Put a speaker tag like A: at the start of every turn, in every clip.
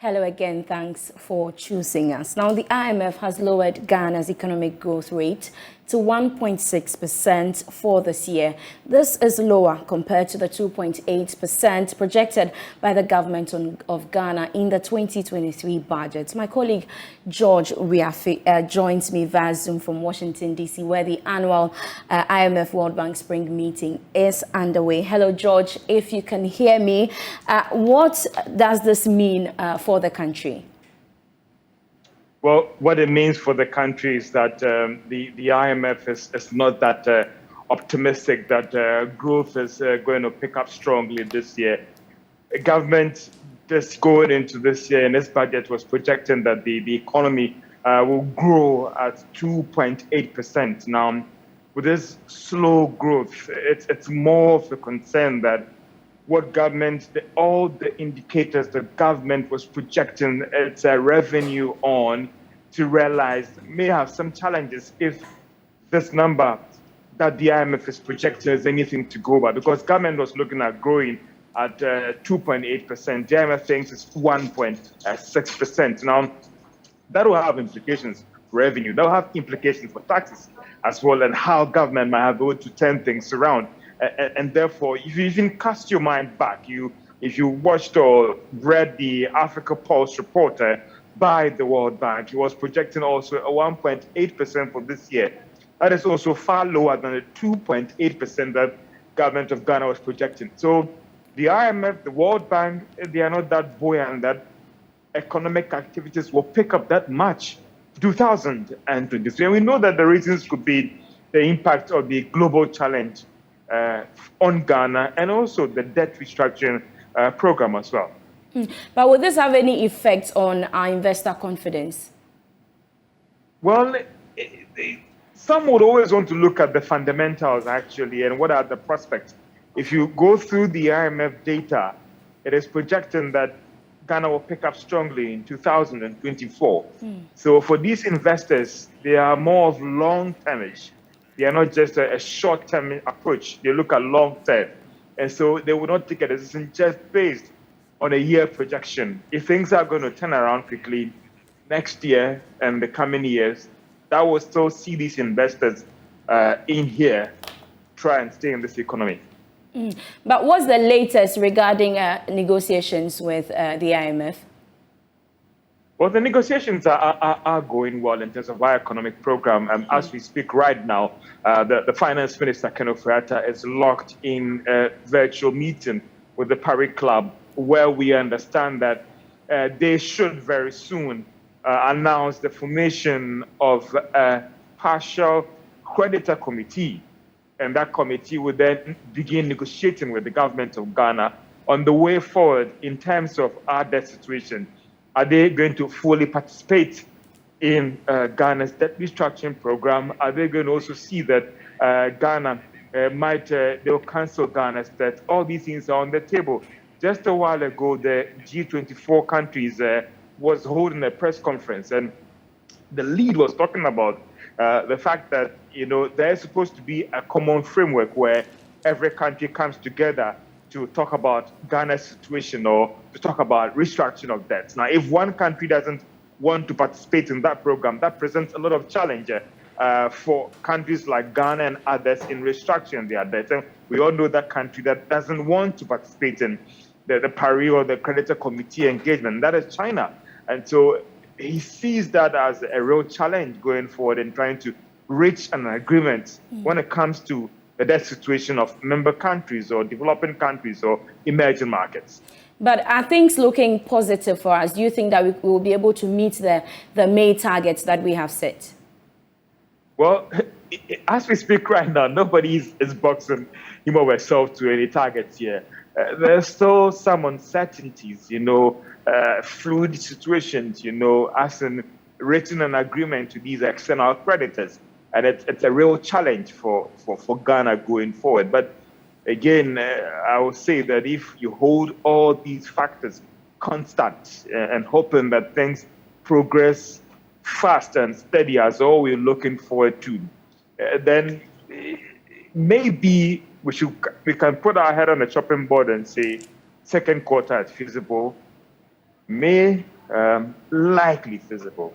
A: Hello again, thanks for choosing us. Now, the IMF has lowered Ghana's economic growth rate to 1.6% for this year. This is lower compared to the 2.8% projected by the government of Ghana in the 2023 budget. My colleague George Riafe joins me via Zoom from Washington, D.C., where the annual IMF World Bank Spring meeting is underway. Hello, George, if you can hear me. What does this mean for the country?
B: Well, what it means for the country is that the IMF is not that optimistic that growth is going to pick up strongly this year. The government just going into this year in its budget was projecting that the economy will grow at 2.8%. Now, with this slow growth, it's more of a concern that what government, all the indicators the government was projecting its revenue on to realize may have some challenges if this number that the IMF is projecting is anything to go by. Because government was looking at growing at 2.8%. The IMF thinks it's 1.6%. Now, that will have implications for revenue. That will have implications for taxes as well, and how government might have been able to turn things around. And therefore, if you even cast your mind back, if you watched or read the Africa Pulse report by the World Bank, it was projecting also a 1.8% for this year. That is also far lower than the 2.8% that government of Ghana was projecting. So the IMF, the World Bank, they are not that buoyant that economic activities will pick up that much 2023. And we know that the reasons could be the impact of the global challenge on Ghana, and also the debt restructuring program as well.
A: But will this have any effect on our investor confidence?
B: Well, some would always want to look at the fundamentals, actually, and what are the prospects. If you go through the IMF data, it is projecting that Ghana will pick up strongly in 2024. So for these investors, they are more of long-termish. They are not just a short-term approach. They look at long-term. And so they will not take a decision just based on a year projection. If things are going to turn around quickly next year and the coming years, that will still see these investors in here try and stay in this economy.
A: But what's the latest regarding negotiations with the IMF?
B: Well, the negotiations are going well in terms of our economic program. As we speak right now, the Finance Minister, Ken Ofori-Atta, is locked in a virtual meeting with the Paris Club, where we understand that they should very soon announce the formation of a partial creditor committee. And that committee would then begin negotiating with the government of Ghana on the way forward in terms of our debt situation. Are they going to fully participate in Ghana's debt restructuring program? Are they going to also see that Ghana they'll cancel Ghana's debt? All these things are on the table. Just a while ago, the G24 countries was holding a press conference, and the lead was talking about the fact that, there's supposed to be a common framework where every country comes together to talk about Ghana's situation or to talk about restructuring of debts. Now, if one country doesn't want to participate in that program, that presents a lot of challenge for countries like Ghana and others in restructuring their debts. And we all know that country that doesn't want to participate in the Paris or the creditor committee engagement. That is China. And so he sees that as a real challenge going forward in trying to reach an agreement when it comes to the debt situation of member countries or developing countries or emerging markets.
A: But are things looking positive for us? Do you think that we will be able to meet the May targets that we have set?
B: Well, as we speak right now, nobody is boxing him or herself to any targets here. There's still some uncertainties, fluid situations, as in reaching an agreement to these external creditors. And it's a real challenge for Ghana going forward. But again, I would say that if you hold all these factors constant and hoping that things progress fast and steady as all we're looking forward to, then maybe we can put our head on the chopping board and say second quarter is feasible. May, likely feasible.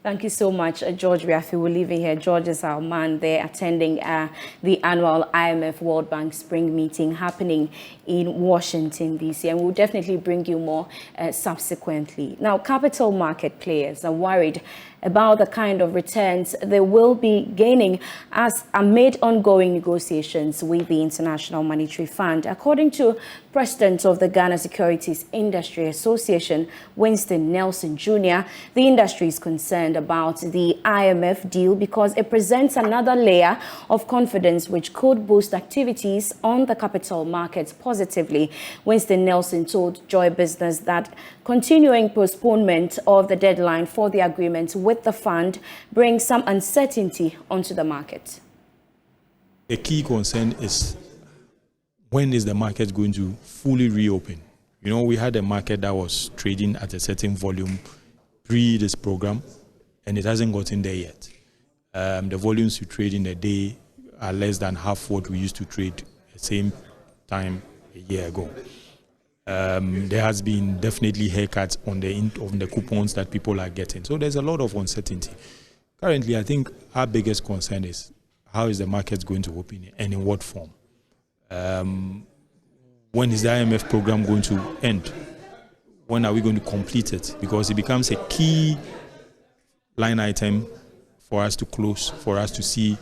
A: Thank you so much, George Riafi. We'll leave it here. George is our man there attending the annual IMF World Bank Spring Meeting happening in Washington, D.C. And we'll definitely bring you more subsequently. Now, capital market players are worried about the kind of returns they will be gaining as amid ongoing negotiations with the International Monetary Fund. According to President of the Ghana Securities Industry Association, Winston Nelson Jr., the industry is concerned about the IMF deal because it presents another layer of confidence which could boost activities on the capital markets positively. Winston Nelson told Joy Business that continuing postponement of the deadline for the agreement with the fund brings some uncertainty onto the market.
C: The key concern is when is the market going to fully reopen? You know, we had a market that was trading at a certain volume pre this program, and it hasn't gotten there yet. The volumes we trade in a day are less than half what we used to trade the same time a year ago. There has been definitely haircuts on the coupons that people are getting. So there's a lot of uncertainty. Currently, I think our biggest concern is how is the market going to open and in what form? When is the IMF program going to end? When are we going to complete it? Because it becomes a key line item for us to close, for us to see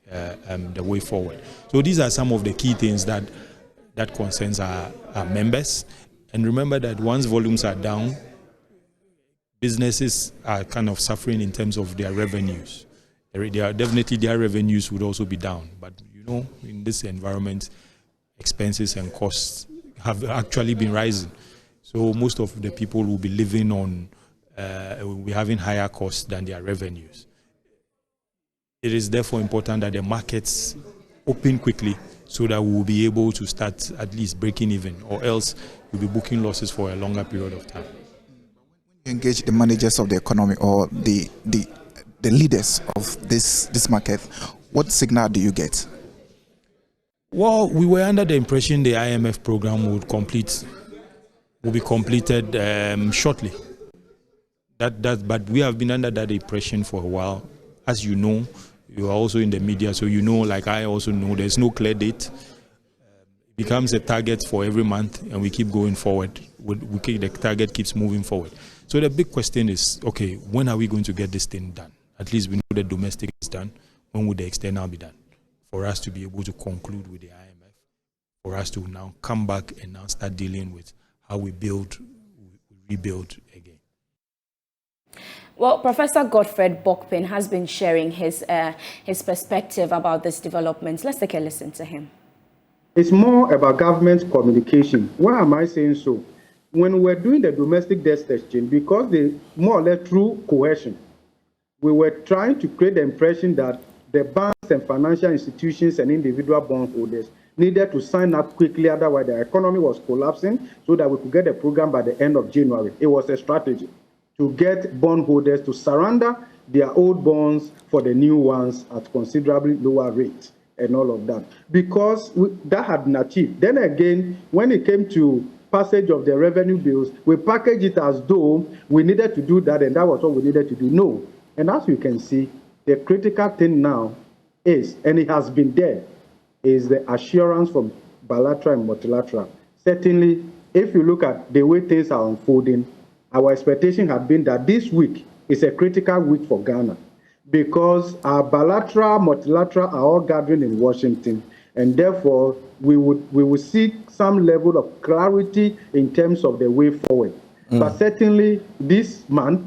C: the way forward. So these are some of the key things that concerns our members. And remember that once volumes are down, businesses are kind of suffering in terms of their revenues. Definitely their revenues would also be down. But you know, in this environment, expenses and costs have actually been rising. So most of the people will be living on, will be having higher costs than their revenues. It is therefore important that the markets open quickly so that we will be able to start at least breaking even, or else we'll be booking losses for a longer period of time.
D: Engage the managers of the economy or the leaders of this market, what signal do you get?
C: Well, we were under the impression the IMF program will be completed shortly. But we have been under that impression for a while. As you know, you are also in the media, so you know, like I also know, there's no clear date. It becomes a target for every month, and we keep going forward. The target keeps moving forward. So the big question is, okay, when are we going to get this thing done? At least we know the domestic is done. When will the external be done? For us to be able to conclude with the IMF, for us to now come back and now start dealing with how we rebuild again.
A: Well, Professor Godfred Bokpin has been sharing his perspective about this development. Let's take a listen to him.
E: It's more about government communication. Why am I saying so? When we're doing the domestic debt exchange, because they more or less through coercion, we were trying to create the impression that the banks and financial institutions and individual bondholders needed to sign up quickly, otherwise the economy was collapsing, so that we could get the program by the end of January. It was a strategy to get bondholders to surrender their old bonds for the new ones at considerably lower rates and all of that. Because that had been achieved. Then again, when it came to passage of the revenue bills, we packaged it as though we needed to do that and that was what we needed to do. No. And as you can see, the critical thing now is, and it has been there, is the assurance from bilateral and multilateral. Certainly, if you look at the way things are unfolding, our expectation had been that this week is a critical week for Ghana because our bilateral, multilateral are all gathering in Washington, and therefore we will see some level of clarity in terms of the way forward. But certainly, this month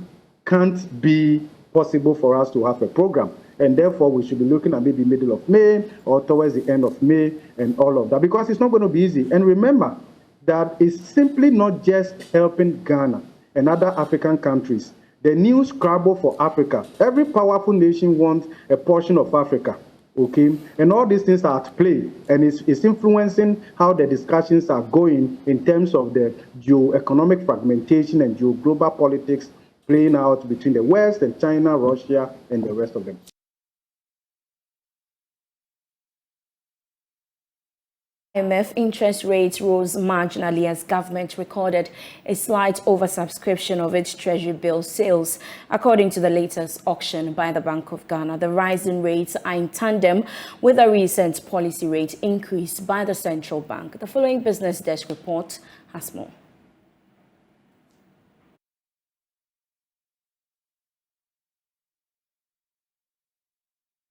E: can't be possible for us to have a program, and therefore we should be looking at maybe middle of May or towards the end of May and all of that, because it's not going to be easy. And remember that it's simply not just helping Ghana and other African countries. The new Scrabble for Africa, every powerful nation wants a portion of Africa, okay? And all these things are at play, and it's influencing how the discussions are going in terms of the geo-economic fragmentation and geo-global politics playing out between the West and China, Russia, and the rest of them.
A: IMF interest rates rose marginally as government recorded a slight oversubscription of its treasury bill sales. According to the latest auction by the Bank of Ghana, the rising rates are in tandem with a recent policy rate increase by the central bank. The following business desk report has more.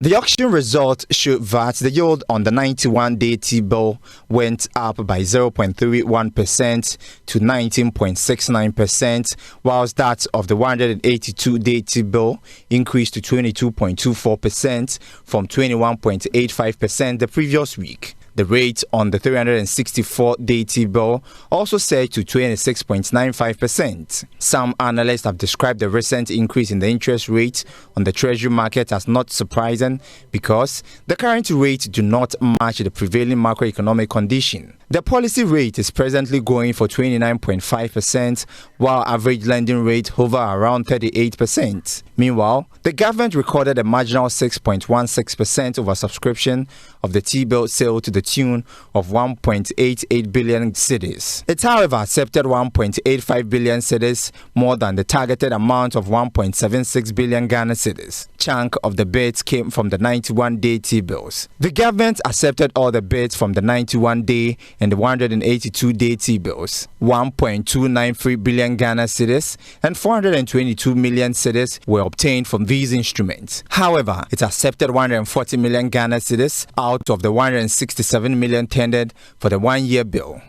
F: The auction results showed that the yield on the 91-day T-bill went up by 0.31% to 19.69%, whilst that of the 182-day T-bill increased to 22.24% from 21.85% the previous week. The rate on the 364-day T-bill also surged to 26.95%. Some analysts have described the recent increase in the interest rate on the treasury market as not surprising because the current rates do not match the prevailing macroeconomic condition. The policy rate is presently going for 29.5%, while average lending rate hover around 38%. Meanwhile, the government recorded a marginal 6.16% oversubscription of the T-bill sale to the tune of 1.88 billion cedis. It, however, accepted 1.85 billion cedis, more than the targeted amount of 1.76 billion Ghana cedis. Chunk of the bids came from the 91-day T-bills. The government accepted all the bids from the 91-day and the 182-day T-bills. 1.293 billion Ghana cedis and 422 million cedis were obtained from these instruments. However, it accepted 140 million Ghana cedis out of the 167 million tendered for the one-year bill.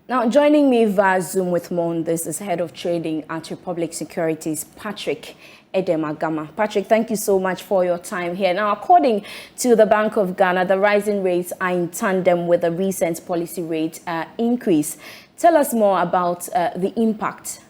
A: Now, joining me via Zoom with more on this is Head of Trading at Republic Securities, Patrick Edemagama. Patrick, thank you so much for your time here. Now, according to the Bank of Ghana, the rising rates are in tandem with the recent policy rate increase. Tell us more about the impact.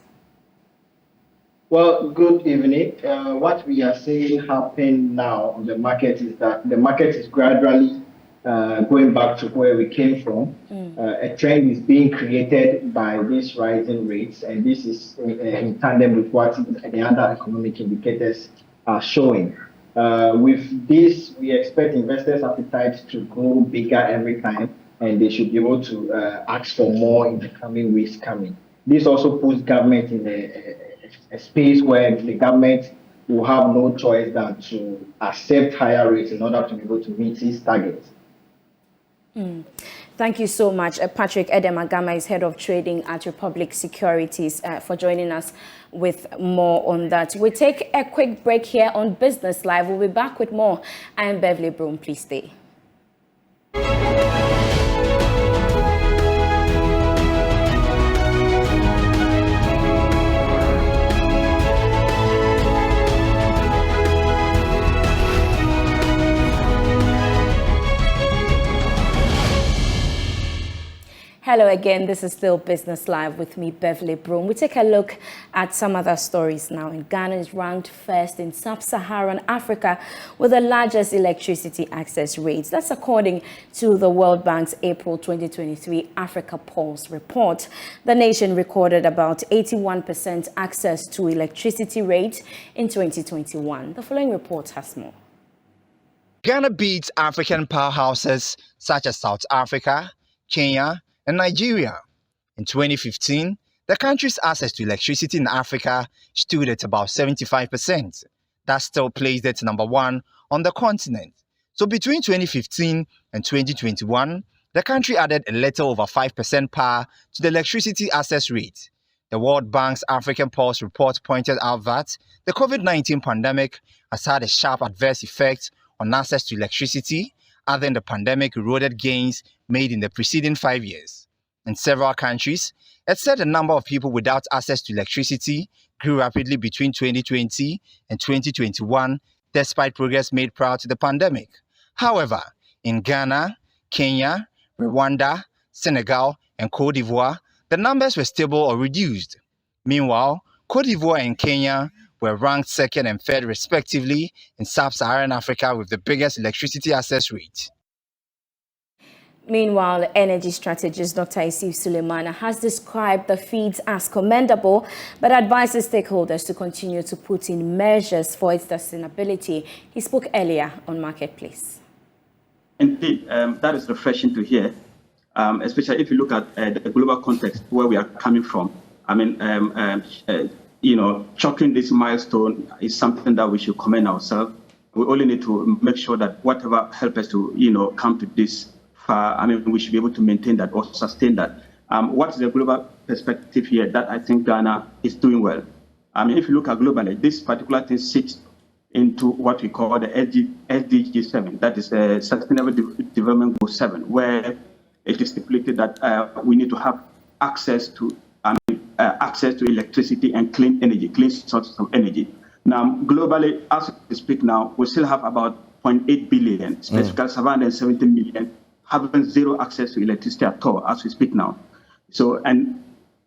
G: Well, good evening. What we are seeing happen now on the market is that the market is gradually going back to where we came from. A trend is being created by these rising rates, and this is in tandem with what the other economic indicators are showing. With this, we expect investors' appetite to grow bigger every time, and they should be able to ask for more in the coming weeks coming. This also puts government in a space where the government will have no choice than to accept higher rates in order to be able to meet its targets.
A: Thank you so much. Patrick Edemagama is Head of Trading at Republic Securities for joining us with more on that. We'll take a quick break here on Business Live. We'll be back with more. I'm Beverly Broohm. Please stay. Hello again, this is still Business Live with me, Beverly Broohm. We take a look at some other stories now. Ghana is ranked first in sub-Saharan Africa with the largest electricity access rates. That's according to the World Bank's April 2023 Africa Pulse report. The nation recorded about 81% access to electricity rate in 2021. The following report has more.
F: Ghana beats African powerhouses such as South Africa, Kenya, and Nigeria. In 2015, the country's access to electricity in Africa stood at about 75%. That still placed it number one on the continent. So between 2015 and 2021, the country added a little over 5% power to the electricity access rate. The World Bank's African Pulse report pointed out that the COVID-19 pandemic has had a sharp adverse effect on access to electricity, other than the pandemic eroded gains made in the preceding 5 years. In several countries, it said the number of people without access to electricity grew rapidly between 2020 and 2021, despite progress made prior to the pandemic. However, in Ghana, Kenya, Rwanda, Senegal, and Cote d'Ivoire, the numbers were stable or reduced. Meanwhile, Cote d'Ivoire and Kenya were ranked second and third respectively in sub-Saharan Africa with the biggest electricity access rate.
A: Meanwhile, the energy strategist Dr. Isif Suleimana has described the feeds as commendable, but advises stakeholders to continue to put in measures for its sustainability. He spoke earlier on Marketplace.
H: indeed, that is refreshing to hear, especially if you look at the global context where we are coming from. I mean, chalking this milestone is something that we should commend ourselves. We only need to make sure that whatever help us to, come to this far, I mean, we should be able to maintain that or sustain that. What is the global perspective here that I think Ghana is doing well? I mean, if you look at globally, this particular thing sits into what we call the SDG 7, that is the Sustainable Development Goal 7, where it is stipulated that we need to have access to electricity and clean energy, clean sources of energy. Now, globally, as we speak now, we still have about 0.8 billion, specifically 770 million, having zero access to electricity at all as we speak now. So, and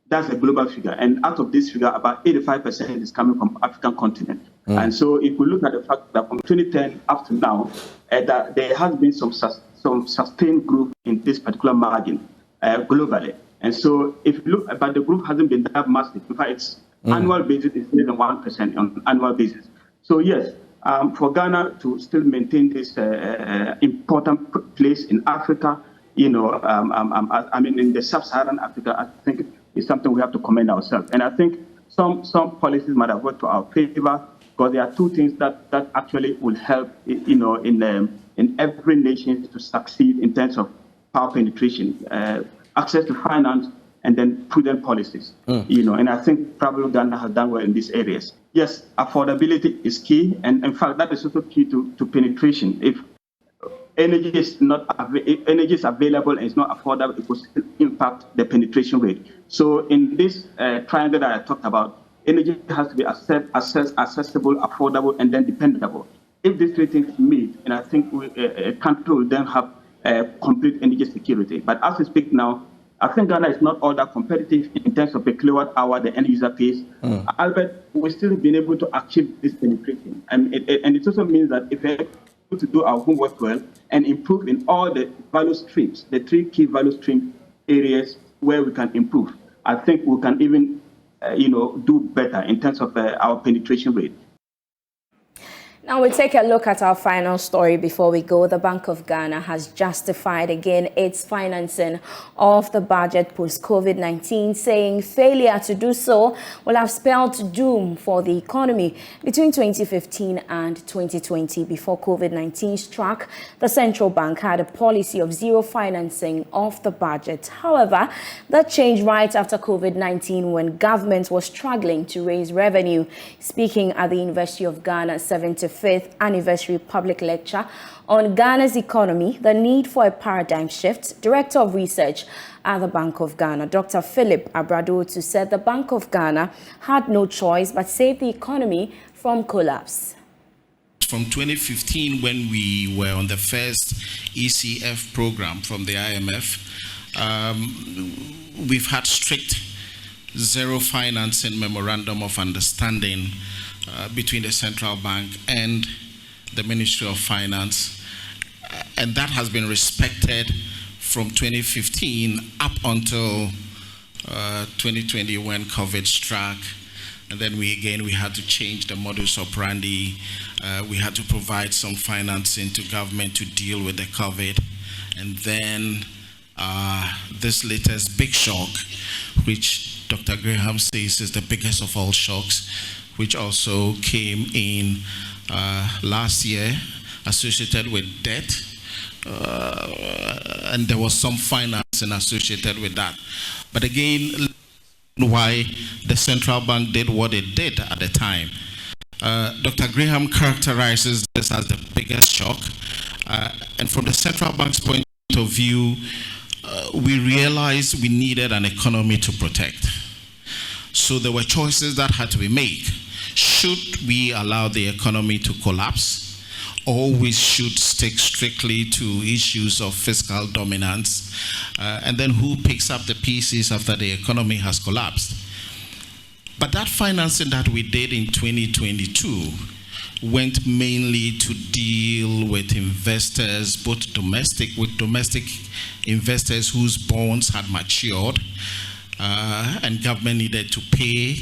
H: that's a global figure. And out of this figure, about 85% is coming from African continent. And so if we look at the fact that from 2010 up to now, that there has been some sustained growth in this particular margin globally. And so if you look, but the growth hasn't been that massive. In fact, it's annual basis is less than 1% on annual basis. So yes, for Ghana to still maintain this important place in Africa, I mean, in the sub-Saharan Africa, I think is something we have to commend ourselves. And I think some policies might have worked to our favor, because there are two things that actually will help, in every nation to succeed in terms of power penetration, access to finance, and then prudent policies. And I think probably Ghana has done well in these areas. Yes, affordability is key, and in fact, that is also key to penetration. If energy is available and it's not affordable, it will still impact the penetration rate. So in this triangle that I talked about, energy has to be accessible, affordable, and then dependable. If these three things meet, and I think a country will then have complete energy security. But as we speak now, I think Ghana is not all that competitive in terms of per kilowatt hour the end user pays. Albeit, we've still been able to achieve this penetration. And it also means that if we're able to do our homework well and improve in all the value streams, the three key value stream areas where we can improve, I think we can even do better in terms of our penetration rate.
A: Now we'll take a look at our final story before we go. The Bank of Ghana has justified again its financing of the budget post-COVID-19, saying failure to do so will have spelled doom for the economy. Between 2015 and 2020, before COVID-19 struck, the central bank had a policy of zero financing of the budget. However, that changed right after COVID-19, when government was struggling to raise revenue. Speaking at the University of Ghana 75th anniversary public lecture on Ghana's economy, the need for a paradigm shift, Director of Research at the Bank of Ghana, Dr. Philip Abradotu, said the Bank of Ghana had no choice but save the economy from collapse.
I: From 2015, when we were on the first ECF program from the IMF, we've had strict zero financing memorandum of understanding between the central bank and the Ministry of Finance, and that has been respected from 2015 up until 2020 when COVID struck. And then we had to change the modus operandi. We had to provide some financing to government to deal with the COVID. And then this latest big shock, which Dr. Graham says is the biggest of all shocks, which also came in last year, associated with debt, and there was some financing associated with that. But again, why the central bank did what it did at the time. Dr. Graham characterizes this as the biggest shock, and from the central bank's point of view, we realized we needed an economy to protect. So there were choices that had to be made. Should we allow the economy to collapse, or we should stick strictly to issues of fiscal dominance, and then who picks up the pieces after the economy has collapsed? But that financing that we did in 2022 went mainly to deal with investors, both domestic investors whose bonds had matured, and government needed to pay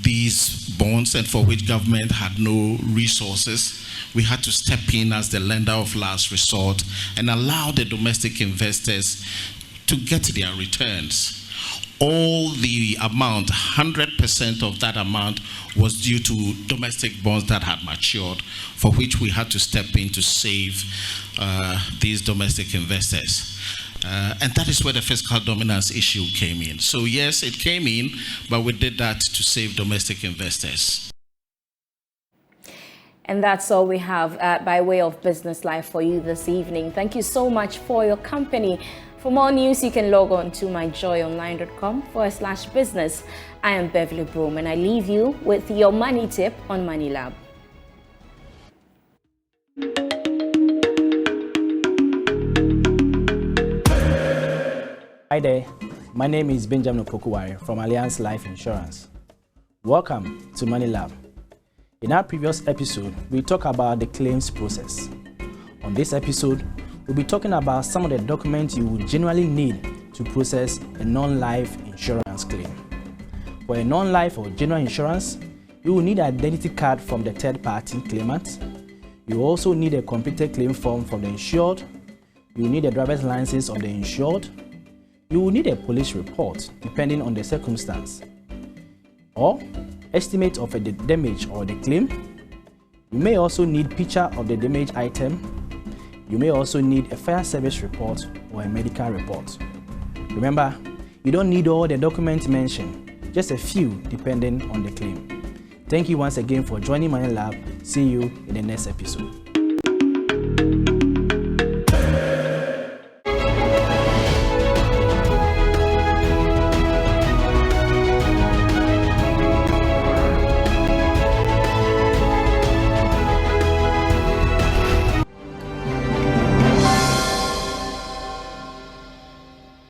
I: these bonds, and for which government had no resources, we had to step in as the lender of last resort and allow the domestic investors to get their returns. All the amount, 100% of that amount, was due to domestic bonds that had matured, for which we had to step in to save these domestic investors. And that is where the fiscal dominance issue came in. So yes, it came in, but we did that to save domestic investors.
A: And that's all we have by way of Business Live for you this evening. Thank you so much for your company. For more news, you can log on to myjoyonline.com/business. I am Beverly Broohm, and I leave you with your money tip on Money Lab.
J: Hi there, my name is Benjamin Opokuwari from Alliance Life Insurance. Welcome to Money Lab. In our previous episode, we talked about the claims process. On this episode, we'll be talking about some of the documents you will generally need to process a non-life insurance claim. For a non-life or general insurance, you will need an identity card from the third-party claimant. You also need a completed claim form from the insured. You will need a driver's license of the insured. You will need a police report, depending on the circumstance, or estimate of the damage or the claim. You may also need picture of the damaged item. You may also need a fire service report or a medical report. Remember, you don't need all the documents mentioned, just a few depending on the claim. Thank you once again for joining Money Lab. See you in the next episode.